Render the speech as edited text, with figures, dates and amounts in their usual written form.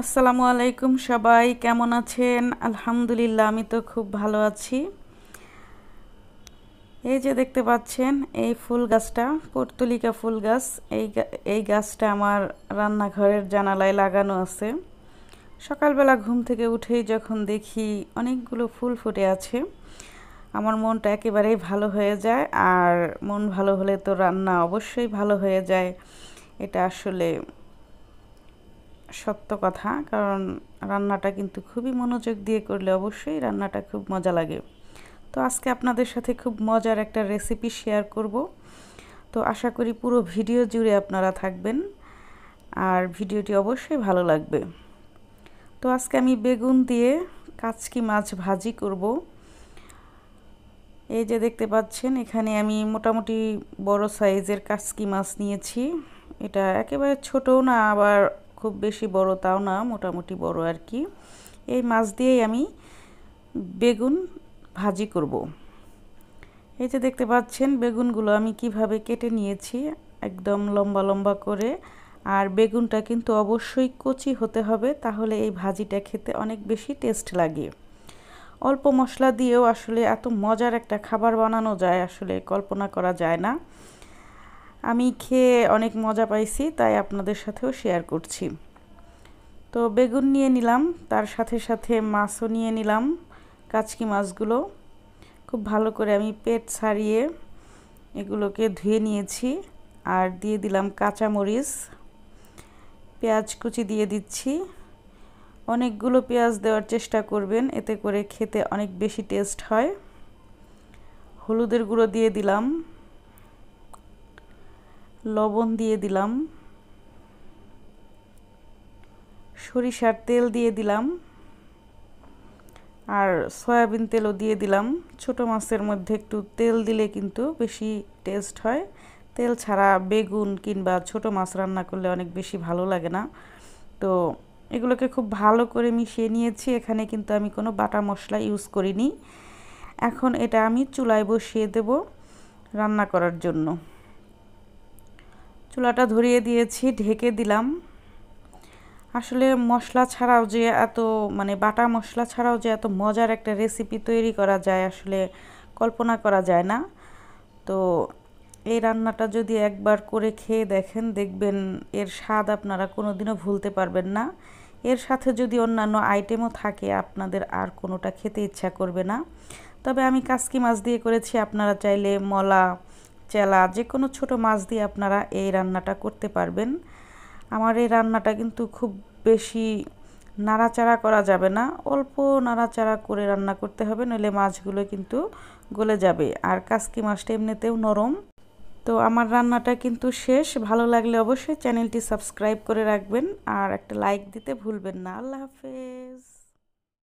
আসসালামু আলাইকুম সবাই, কেমন আছেন? আলহামদুলিল্লাহ, আমি তো খুব ভালো আছি। এই যে দেখতে পাচ্ছেন, এই ফুল গাছটা পর্তুলিকা ফুল গাছ। এই গাছটা আমার রান্নাঘরের জানালায় লাগানো আছে। সকালবেলা ঘুম থেকে উঠেই যখন দেখি অনেকগুলো ফুল ফুটে আছে, আমার মনটা একেবারেই ভালো হয়ে যায়। আর মন ভালো হলে তো রান্না অবশ্যই ভালো হয়ে যায়। এটা আসলে সত্য কথা, কারণ রান্নাটা কিন্তু খুবই মনোযোগ দিয়ে করলে অবশ্যই রান্নাটা খুব মজা লাগে। তো আজকে আপনাদের সাথে খুব মজার একটা রেসিপি শেয়ার করব। তো আশা করি পুরো ভিডিও জুড়ে আপনারা থাকবেন আর ভিডিওটি অবশ্যই ভালো লাগবে। তো আজকে আমি বেগুন দিয়ে কাচকি মাছ ভাজি করব। এই যে দেখতে পাচ্ছেন, এখানে আমি মোটামুটি বড় সাইজের কাচকি মাছ নিয়েছি। এটা একেবারে ছোটও না, আবার খুব বেশি বড় তাও না, মোটামুটি বড় আর কি। এই মাছ দিয়েই আমি বেগুন ভাজি করব। এই যে দেখতে পাচ্ছেন, বেগুনগুলো আমি কিভাবে কেটে নিয়েছি, একদম লম্বা লম্বা করে। আর বেগুনটা কিন্তু অবশ্যই কচি হতে হবে, তাহলে এই ভাজিটা খেতে অনেক বেশি টেস্ট লাগে। অল্প মশলা দিয়েও আসলে এত মজার একটা খাবার বানানো যায়, আসলে কল্পনা করা যায় না। আমি খেয়ে অনেক মজা পাইছি, তাই আপনাদের সাথেও শেয়ার করছি। তো বেগুন নিয়ে নিলাম, তার সাথে সাথে মাছও নিয়ে নিলাম। কাচকি মাছগুলো খুব ভালো করে আমি পেট ছাড়িয়ে এগুলোকে ধুয়ে নিয়েছি। আর দিয়ে দিলাম কাঁচামরিচ, পেঁয়াজ কুচি দিয়ে দিচ্ছি। অনেকগুলো পেঁয়াজ দেওয়ার চেষ্টা করবেন, এতে করে খেতে অনেক বেশি টেস্ট হয়। হলুদের গুঁড়ো দিয়ে দিলাম, লবণ দিয়ে দিলাম, সরিষার তেল দিয়ে দিলাম, আর সয়াবিন তেলও দিয়ে দিলাম। ছোট মাছের মধ্যে একটু তেল দিলে কিন্তু বেশি টেস্ট হয়। তেল ছাড়া বেগুন কিংবা ছোট মাছ রান্না করলে অনেক বেশি ভালো লাগে না। তো এগুলোকে খুব ভালো করে মিশিয়ে নিয়েছি। এখানে কিন্তু আমি কোনো বাটা মশলা ইউজ করিনি। এখন এটা আমি চুলায় বসিয়ে দেব রান্না করার জন্য। চুলাটা ধরিয়ে দিয়েছি, ঢেকে দিলাম। আসলে মশলা ছাড়াও যে এত বাটা মশলা ছাড়াও যে এত মজার একটা রেসিপি তৈরি করা যায়, আসলে কল্পনা করা যায় না। তো এই রান্নাটা যদি একবার করে খেয়ে দেখেন, দেখবেন এর স্বাদ আপনারা কোনোদিনও ভুলতে পারবেন না। এর সাথে যদি অন্যান্য আইটেমও থাকে, আপনাদের আর কোনোটা খেতে ইচ্ছা করবে না। তবে আমি কাচকি মাছ দিয়ে করেছি, আপনারা চাইলে মলা, চেলা যে কোনো ছোট মাছ দিয়ে আপনারা এই রান্নাটা করতে পারবেন। আমার এই রান্নাটা কিন্তু খুব বেশি নাড়াচাড়া করা যাবে না, অল্প নাড়াচাড়া করে রান্না করতে হবে, নইলে মাছগুলো কিন্তু গলে যাবে। আর কাচকি মাছটা এমনিতেও নরম। তো আমার রান্নাটা কিন্তু শেষ। ভালো লাগলে অবশ্যই চ্যানেলটি সাবস্ক্রাইব করে রাখবেন আর একটা লাইক দিতে ভুলবেন না। আল্লাহ হাফেজ।